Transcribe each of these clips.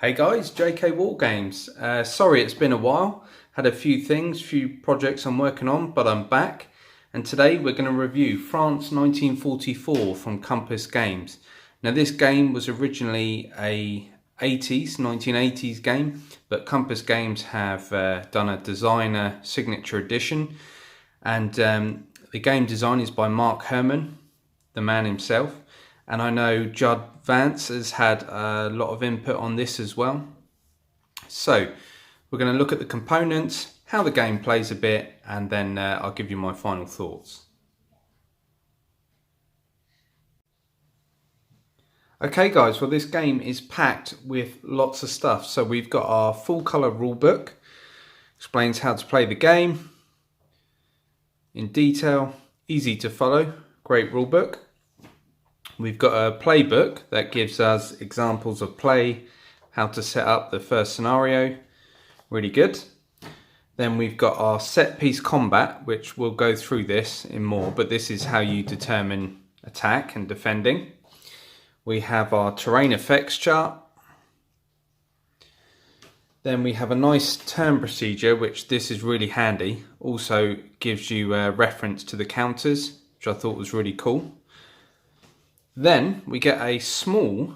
Hey guys, JK War Games. Sorry it's been a while. Had a few projects I'm working on, but I'm back. And today we're going to review France 1944 from Compass Games. Now this game was originally a 1980s game, but Compass Games have done a designer signature edition. And the game design is by Mark Herman, the man himself. And I know Judd Vance has had a lot of input on this as well. So we're going to look at the components, how the game plays a bit, and then I'll give you my final thoughts. Okay guys, well this game is packed with lots of stuff. So we've got our full colour rulebook, explains how to play the game in detail, easy to follow, great rulebook. We've got a playbook that gives us examples of play, how to set up the first scenario, really good. Then we've got our set piece combat, which we'll go through this in more, but this is how you determine attack and defending. We have our terrain effects chart. Then we have a nice turn procedure, which this is really handy. Also gives you a reference to the counters, which I thought was really cool. Then we get a small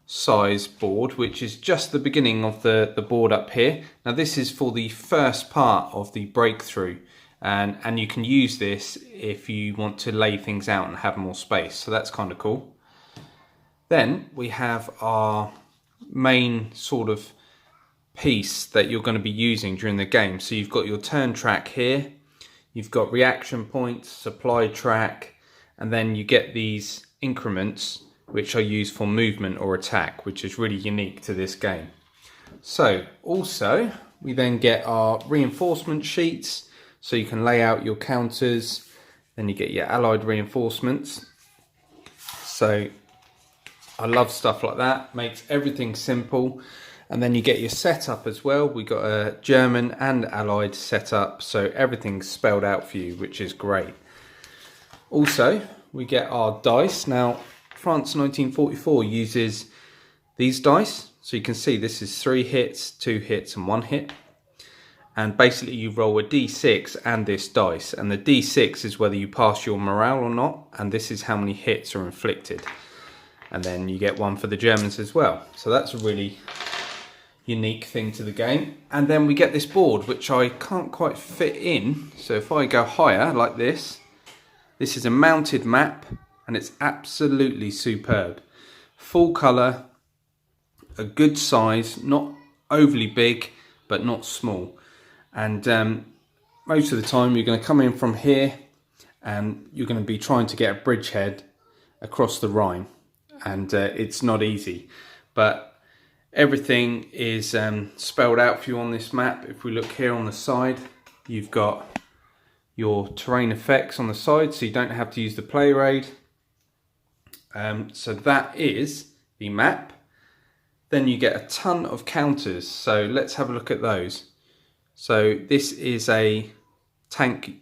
size board, which is just the beginning of the board up here. Now this is for the first part of the breakthrough, and you can use this if you want to lay things out and have more space, so that's kind of cool. Then we have our main sort of piece that you're going to be using during the game. So you've got your turn track here, you've got reaction points, supply track, and then you get these increments which are used for movement or attack, which is really unique to this game. So also we then get our reinforcement sheets, so you can lay out your counters. Then you get your allied reinforcements. So I love stuff like that, makes everything simple. And then you get your setup as well. We got a German and allied setup, so everything's spelled out for you, which is great. Also we get our dice. Now France 1944 uses these dice, so you can see this is 3 hits, 2 hits and 1 hit, and basically you roll a d6 and this dice, and the d6 is whether you pass your morale or not, and this is how many hits are inflicted. And then you get one for the Germans as well, so that's a really unique thing to the game. And then we get this board, which I can't quite fit in, so if I go higher like this is a mounted map, and it's absolutely superb. Full colour, a good size, not overly big, but not small. And most of the time you're going to come in from here, and you're going to be trying to get a bridgehead across the Rhine. And it's not easy. But everything is spelled out for you on this map. If we look here on the side, you've got your terrain effects on the side, so you don't have to use the play raid. So that is the map. Then you get a ton of counters, so let's have a look at those. So this is a tank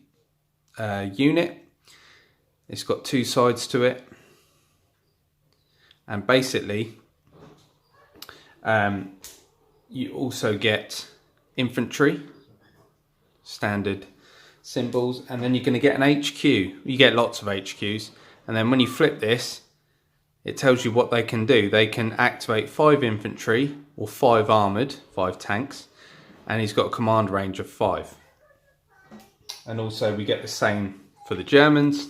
unit. It's got 2 sides to it, and basically you also get infantry, standard symbols, and then you're going to get an HQ. You get lots of HQs, and then when you flip this, it tells you what they can do. They can activate 5 infantry or 5 armoured, 5 tanks, and he's got a command range of 5. And also we get the same for the Germans,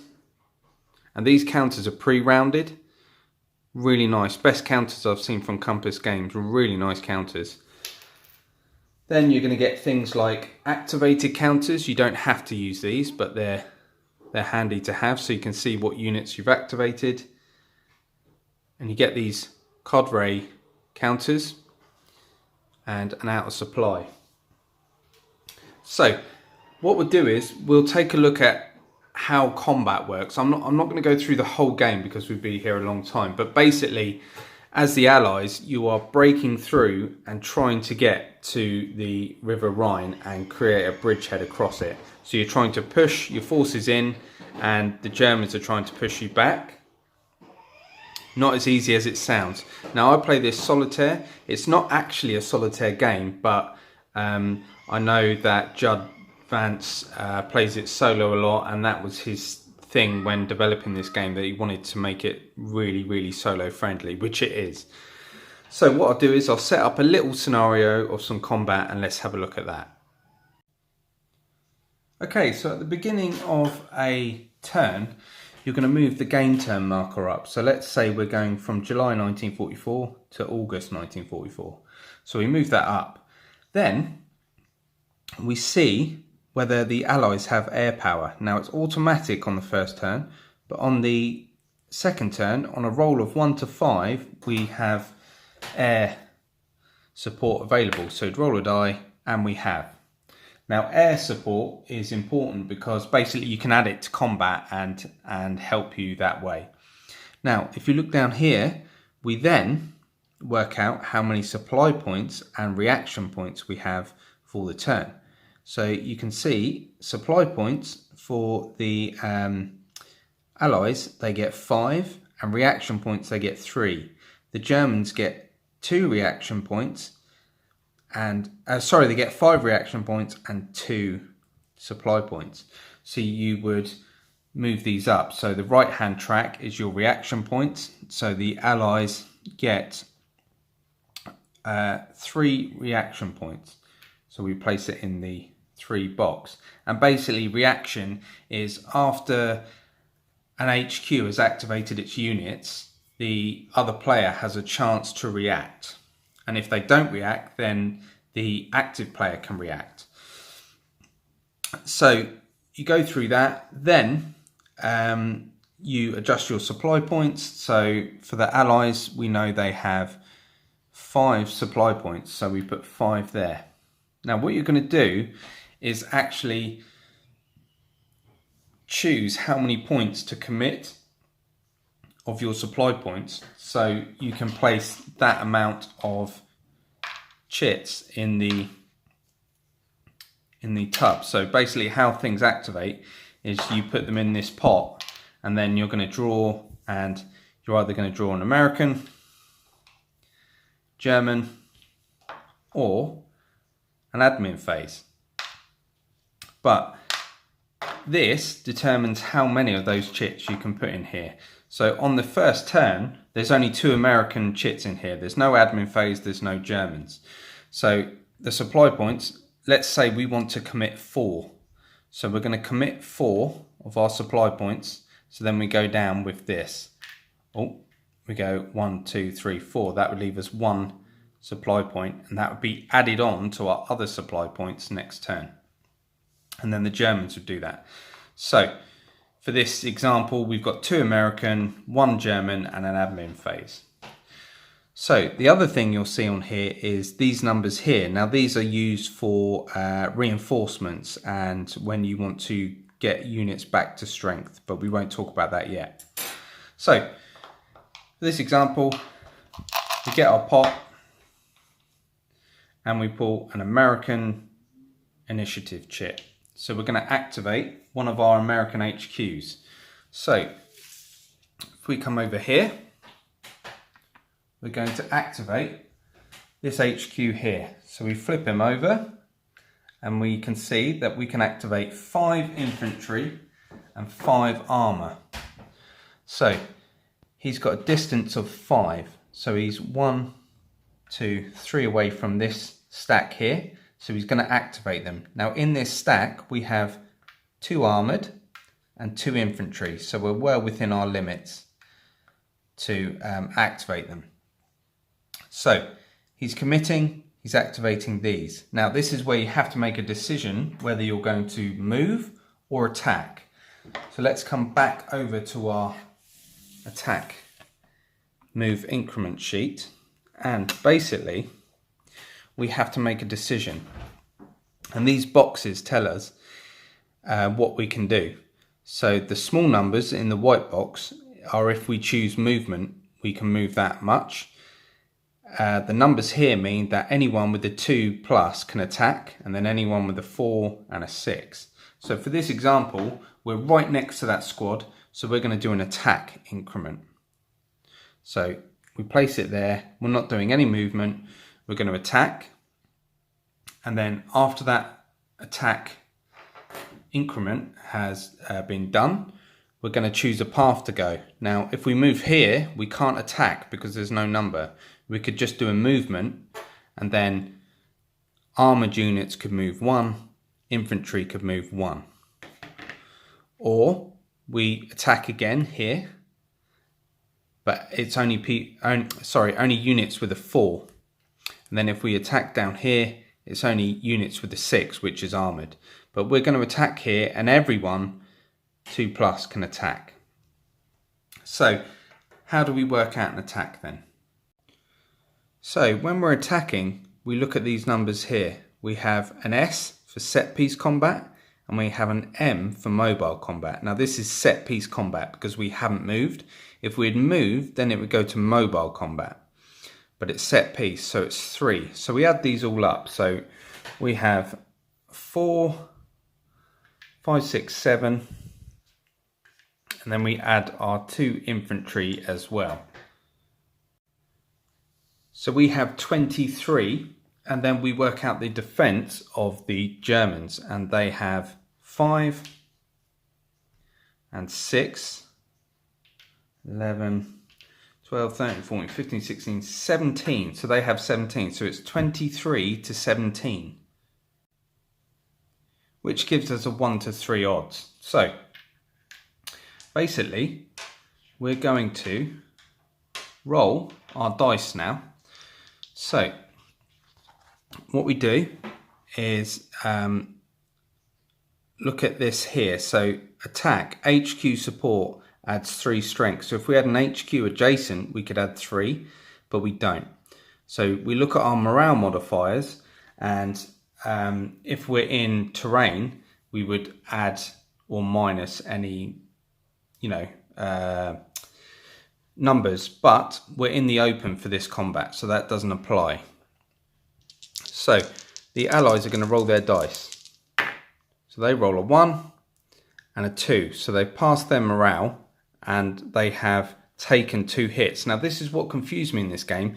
and these counters are pre-rounded. Really nice, best counters I've seen from Compass Games, really nice counters. Then you're going to get things like activated counters. You don't have to use these, but they're handy to have, so you can see what units you've activated. And you get these cadre counters and an out of supply. So what we'll do is we'll take a look at how combat works. I'm not going to go through the whole game because we'd be here a long time, but basically as the Allies you are breaking through and trying to get to the River Rhine and create a bridgehead across it. So you're trying to push your forces in, and the Germans are trying to push you back. not as easy as it sounds. Now I play this solitaire. It's not actually a solitaire game, but I know that Judd Vance plays it solo a lot, and that was his thing when developing this game, that he wanted to make it really, really solo friendly, which it is. So what I'll do is I'll set up a little scenario of some combat, and let's have a look at that. Okay, so at the beginning of a turn, you're going to move the game turn marker up. So let's say we're going from July 1944 to August 1944. So we move that up. Then we see whether the Allies have air power. Now it's automatic on the first turn, but on the second turn, on a roll of 1 to 5, we have air support available. So roll a die, and we have. Now air support is important because basically you can add it to combat and help you that way. Now if you look down here, we then work out how many supply points and reaction points we have for the turn. So you can see supply points for the Allies, they get 5, and reaction points they get 3. The Germans get 2 reaction points, and they get 5 reaction points and 2 supply points. So you would move these up. So the right hand track is your reaction points. So the Allies get 3 reaction points. So we place it in the 3 box. And basically reaction is after an HQ has activated its units, the other player has a chance to react. And if they don't react, then the active player can react. So you go through that, then you adjust your supply points. So for the Allies, we know they have 5 supply points, so we put 5 there. Now what you're going to do is actually choose how many points to commit of your supply points, so you can place that amount of chits in the tub. So basically how things activate is you put them in this pot, and then you're going to draw, and you're either going to draw an American, German, or an admin phase. But this determines how many of those chits you can put in here. So on the first turn, there's only 2 American chits in here. There's no admin phase, there's no Germans. So the supply points, let's say we want to commit 4. So we're going to commit 4 of our supply points. So then we go down with this. Oh, we go 1, 2, 3, 4. That would leave us 1 supply point, and that would be added on to our other supply points next turn. And then the Germans would do that. So for this example, we've got 2 American, 1 German, and an admin phase. So the other thing you'll see on here is these numbers here. Now these are used for reinforcements and when you want to get units back to strength, but we won't talk about that yet. So for this example, we get our pot and we pull an American initiative chit. So we're going to activate one of our American HQs. So if we come over here, we're going to activate this HQ here. So we flip him over, and we can see that we can activate 5 infantry and 5 armor. So he's got a distance of 5. So he's 1, 2, 3 away from this stack here. So he's going to activate them. Now in this stack, we have 2 armored and 2 infantry. So we're well within our limits to activate them. So he's committing, he's activating these. Now this is where you have to make a decision whether you're going to move or attack. So let's come back over to our attack move increment sheet, and basically we have to make a decision. And these boxes tell us what we can do. So the small numbers in the white box are if we choose movement, we can move that much. The numbers here mean that anyone with a 2 plus can attack, and then anyone with a 4 and a 6. So for this example, we're right next to that squad, so we're going to do an attack increment. So we place it there, we're not doing any movement, we're going to attack, and then after that attack increment has been done, we're going to choose a path to go. Now if we move here, we can't attack because there's no number. We could just do a movement, and then armoured units could move 1, infantry could move 1. Or we attack again here, but it's only units with a 4. And then if we attack down here, it's only units with a 6, which is armoured. But we're going to attack here, and everyone 2+ can attack. So how do we work out an attack then? So when we're attacking, we look at these numbers here. We have an S for set piece combat, and we have an M for mobile combat. Now this is set piece combat because we haven't moved. If we had moved, then it would go to mobile combat. But it's set piece, so it's 3. So we add these all up. So we have 4, 5, 6, 7, and then we add our 2 infantry as well. So we have 23, and then we work out the defense of the Germans, and they have 5 and 6, 11, 12, 13, 14, 15, 16, 17. So they have 17. So it's 23 to 17, which gives us a 1 to 3 odds. So basically, we're going to roll our dice now. So what we do is look at this here. So attack, HQ support adds 3 strength. So if we had an HQ adjacent, we could add 3, but we don't. So we look at our morale modifiers, and if we're in terrain, we would add or minus any, numbers, but we're in the open for this combat, so that doesn't apply. So the allies are going to roll their dice. So they roll a 1 and a 2. So they've passed their morale, and they have taken 2 hits. Now this is what confused me in this game.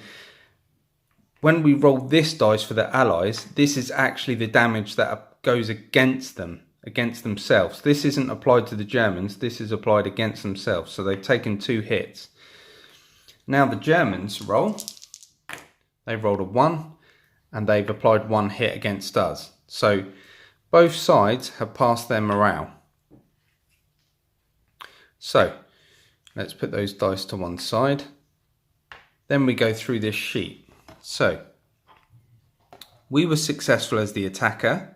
When we roll this dice for the allies, this is actually the damage that goes against them, against themselves. This isn't applied to the Germans, this is applied against themselves. So they've taken 2 hits. Now the Germans roll. They've rolled a 1, and they've applied 1 hit against us. So both sides have passed their morale. So let's put those dice to one side. Then we go through this sheet. So we were successful as the attacker,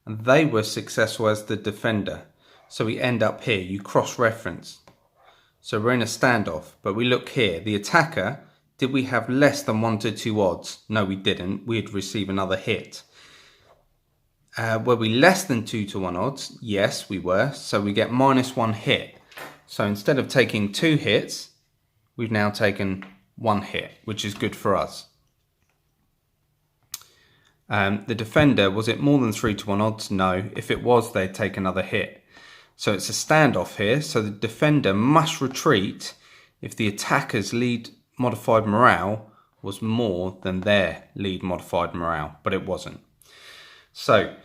and they were successful as the defender. So we end up here. You cross-reference. So we're in a standoff, but we look here. The attacker, did we have less than 1 to 2 odds? No, we didn't. We'd receive another hit. Were we less than 2 to 1 odds? Yes, we were. So we get -1 hit. So instead of taking 2 hits, we've now taken 1 hit, which is good for us. The defender, was it more than 3 to 1 odds? No. If it was, they'd take another hit. So it's a standoff here. So the defender must retreat if the attacker's lead modified morale was more than their lead modified morale, but it wasn't. So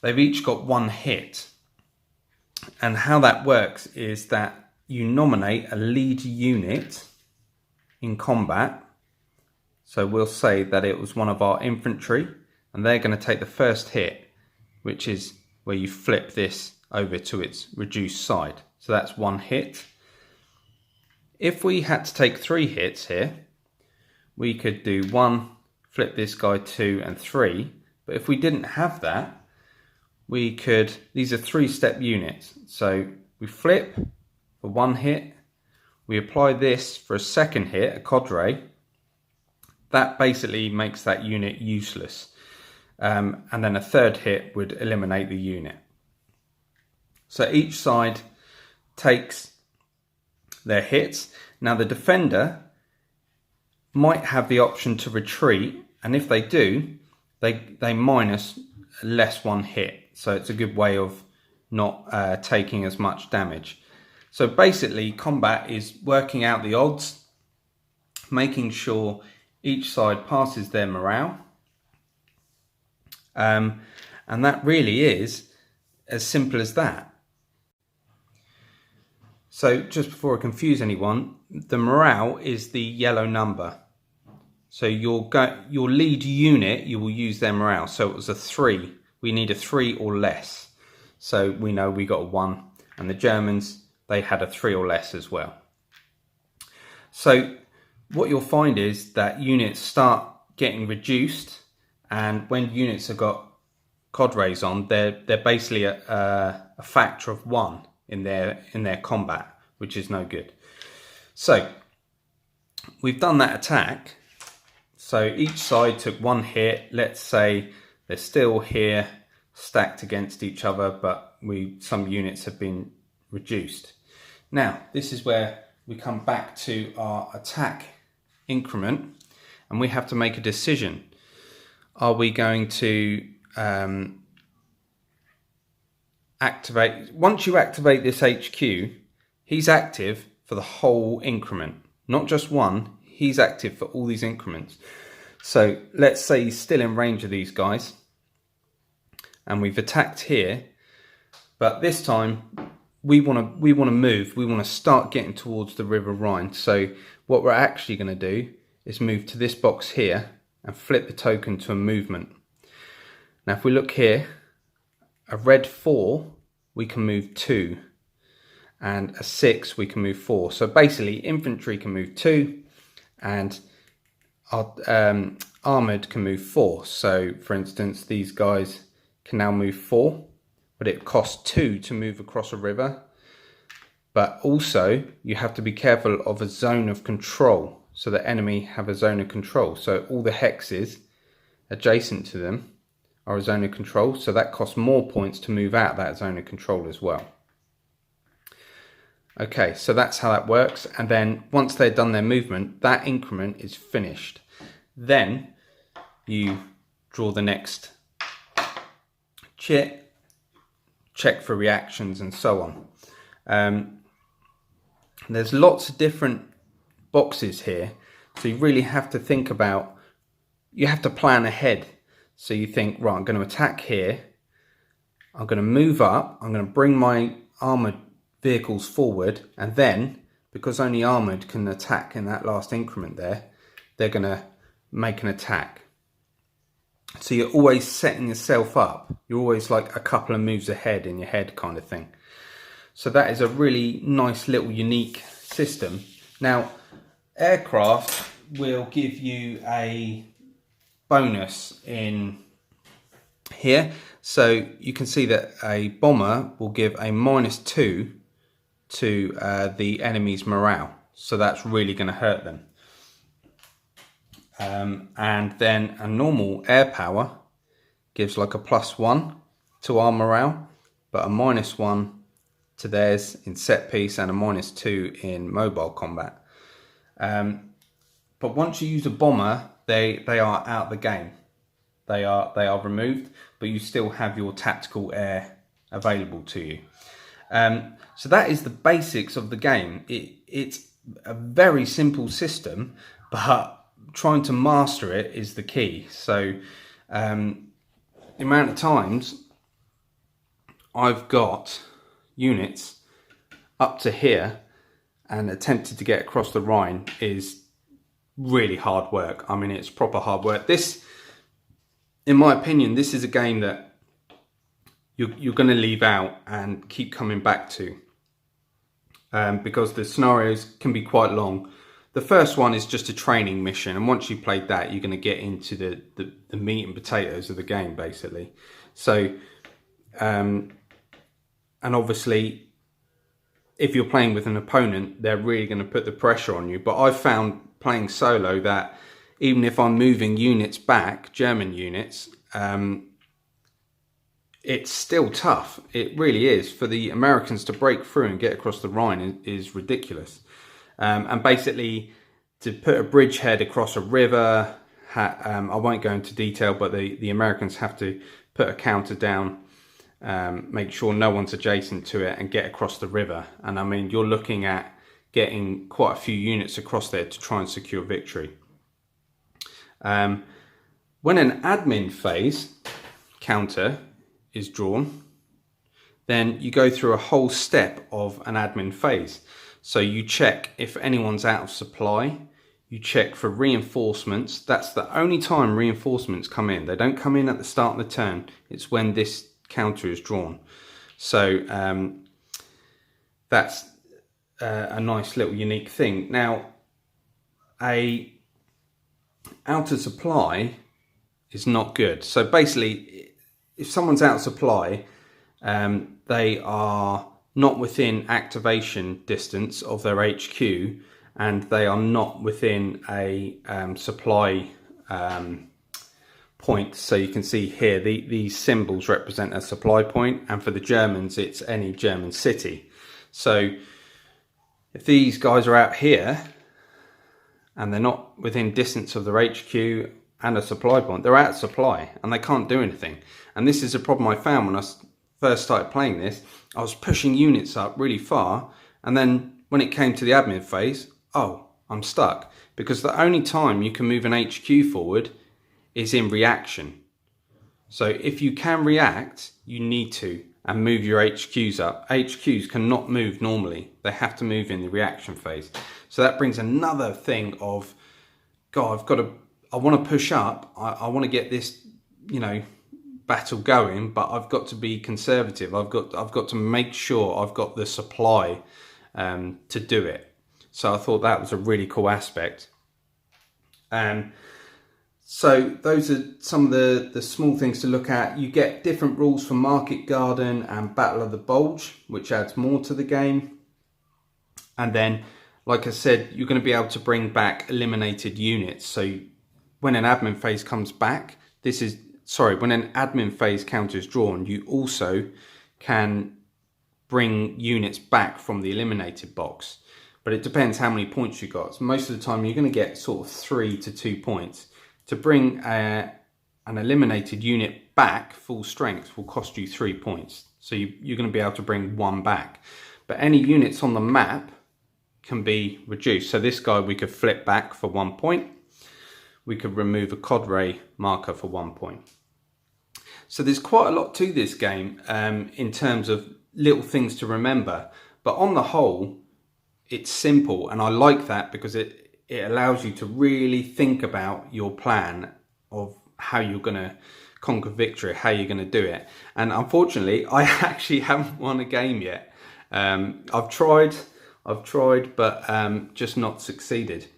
they've each got 1 hit. And how that works is that you nominate a lead unit in combat. So we'll say that it was one of our infantry, and they're going to take the first hit, which is where you flip this over to its reduced side. So that's 1 hit. If we had to take 3 hits here, we could do 1, flip this guy 2 and 3. But if we didn't have that, we could, these are 3-step units. So we flip for 1 hit, we apply this for a 2nd hit, a cadre. That basically makes that unit useless. And then a 3rd hit would eliminate the unit. So each side takes their hits. Now the defender might have the option to retreat, and if they do, they minus less 1 hit. So it's a good way of not taking as much damage. So basically combat is working out the odds making sure each side passes their morale. And that really is as simple as that. So just before I confuse anyone, the morale is the yellow number. So your lead unit, you will use their morale. So it was a 3. We need a 3 or less. So we know we got a 1. And the Germans, they had a 3 or less as well. So what you'll find is that units start getting reduced. And when units have got COD rays on, they're basically a factor of 1 in their combat, which is no good. So we've done that attack. So each side took 1 hit. Let's say they're still here, stacked against each other, but some units have been reduced. Now, this is where we come back to our attack increment, and we have to make a decision. Are we going to activate? Once you activate this HQ, he's active for the whole increment, not just one. He's active for all these increments. So let's say he's still in range of these guys, and we've attacked here, but this time we want to move. We want to start getting towards the River Rhine. So what we're actually going to do is move to this box here and flip the token to a movement. Now if we look here, a red 4 we can move 2, and a 6 we can move 4. So basically infantry can move 2, and our armoured can move 4. So for instance, these guys can now move 4, but it costs 2 to move across a river. But also you have to be careful of a zone of control. So the enemy have a zone of control. So all the hexes adjacent to them are a zone of control. So that costs more points to move out that zone of control as well. Okay, so that's how that works. And then once they've done their movement, that increment is finished. Then you draw the next chit, check for reactions and so on. There's lots of different boxes here. So you really have to think about, you have to plan ahead. So you think, right, I'm going to attack here. I'm going to move up. I'm going to bring my armoured vehicles forward, and then because only armoured can attack in that last increment there, they're going to make an attack. So you're always setting yourself up. You're always like a couple of moves ahead in your head kind of thing. So that is a really nice little unique system. Now aircraft will give you a bonus in here. So you can see that a bomber will give a -2 to the enemy's morale. So that's really going to hurt them. And then a normal air power gives like a +1 to our morale, but a -1 to theirs in set piece, and a -2 in mobile combat. But once you use a bomber, they are out the game. They are removed, but you still have your tactical air available to you. So that is the basics of the game. It's a very simple system, but trying to master it is the key. So the amount of times I've got units up to here and attempted to get across the Rhine is really hard work. I mean, it's proper hard work. This, in my opinion, this is a game that you're going to leave out and keep coming back to, because the scenarios can be quite long. The first one is just a training mission, and once you've played that, you're going to get into the meat and potatoes of the game, basically. So, and obviously, if you're playing with an opponent, they're really going to put the pressure on you. But I've found playing solo that even if I'm moving units back, German units, it's still tough. It really is. For the Americans to break through and get across the Rhine is ridiculous. And basically, to put a bridgehead across a river, I won't go into detail, but the Americans have to put a counter down, make sure no one's adjacent to it, and get across the river. And I mean, you're looking at getting quite a few units across there to try and secure victory. When an admin phase counter is drawn, then you go through a whole step of an admin phase. So you check if anyone's out of supply, you check for reinforcements. That's the only time reinforcements come in. They don't come in at the start of the turn. It's when this counter is drawn. So that's a nice little unique thing. Now, a out of supply is not good. So basically, if someone's out of supply, they are not within activation distance of their HQ, and they are not within a supply point. So you can see here, these symbols represent a supply point, and for the Germans, it's any German city. So if these guys are out here, and they're not within distance of their HQ and a supply point, they're out of supply, and they can't do anything. And this is a problem I found when I first started playing this. I was pushing units up really far, and then when it came to the admin phase, oh, I'm stuck, because the only time you can move an HQ forward is in reaction. So if you can react, you need to, and move your HQs up. HQs cannot move normally. They have to move in the reaction phase. So that brings another thing of, God, I want to push up. I want to get this, battle going, but I've got to be conservative. I've got to make sure I've got the supply to do it. So I thought that was a really cool aspect. So those are some of the small things to look at. You get different rules for Market Garden and Battle of the Bulge, which adds more to the game. And then, like I said, you're going to be able to bring back eliminated units. So when an admin phase comes back, when an admin phase counter is drawn, you also can bring units back from the eliminated box. But it depends how many points you got. So most of the time you're going to get sort of 3 to 2 points. To bring an eliminated unit back full strength will cost you 3 points. So you're going to be able to bring 1 back. But any units on the map can be reduced. So this guy we could flip back for 1 point. We could remove a Cod Ray marker for 1 point. So there's quite a lot to this game in terms of little things to remember. But on the whole, it's simple, and I like that because it allows you to really think about your plan of how you're going to conquer victory, how you're going to do it. And unfortunately, I actually haven't won a game yet. I've tried, but just not succeeded.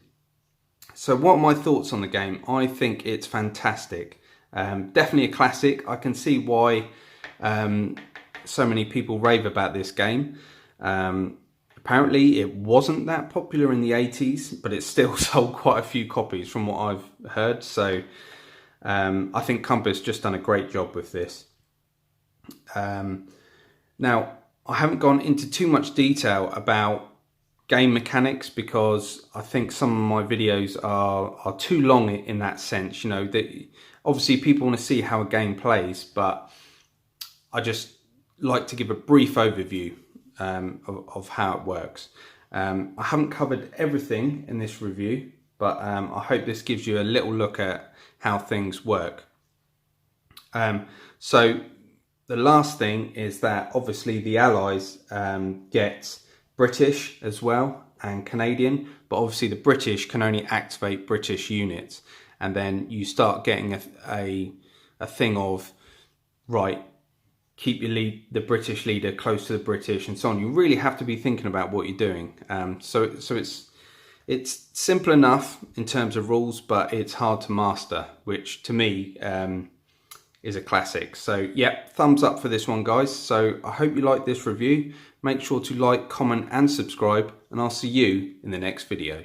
So what are my thoughts on the game? I think it's fantastic. Definitely a classic. I can see why so many people rave about this game. Apparently it wasn't that popular in the 80s, but it still sold quite a few copies from what I've heard. So I think Compass just done a great job with this. Now, I haven't gone into too much detail about game mechanics because I think some of my videos are too long in that sense. Obviously people want to see how a game plays, but I just like to give a brief overview of how it works. I haven't covered everything in this review, but I hope this gives you a little look at how things work. So the last thing is that obviously the Allies get British as well and Canadian, but obviously the British can only activate British units, and then you start getting a thing of, right, keep the British leader close to the British and so on. You really have to be thinking about what you're doing. So it's simple enough in terms of rules, but it's hard to master, which to me is a classic. So yeah, thumbs up for this one, guys. So I hope you like this review. Make sure to like, comment and subscribe, and I'll see you in the next video.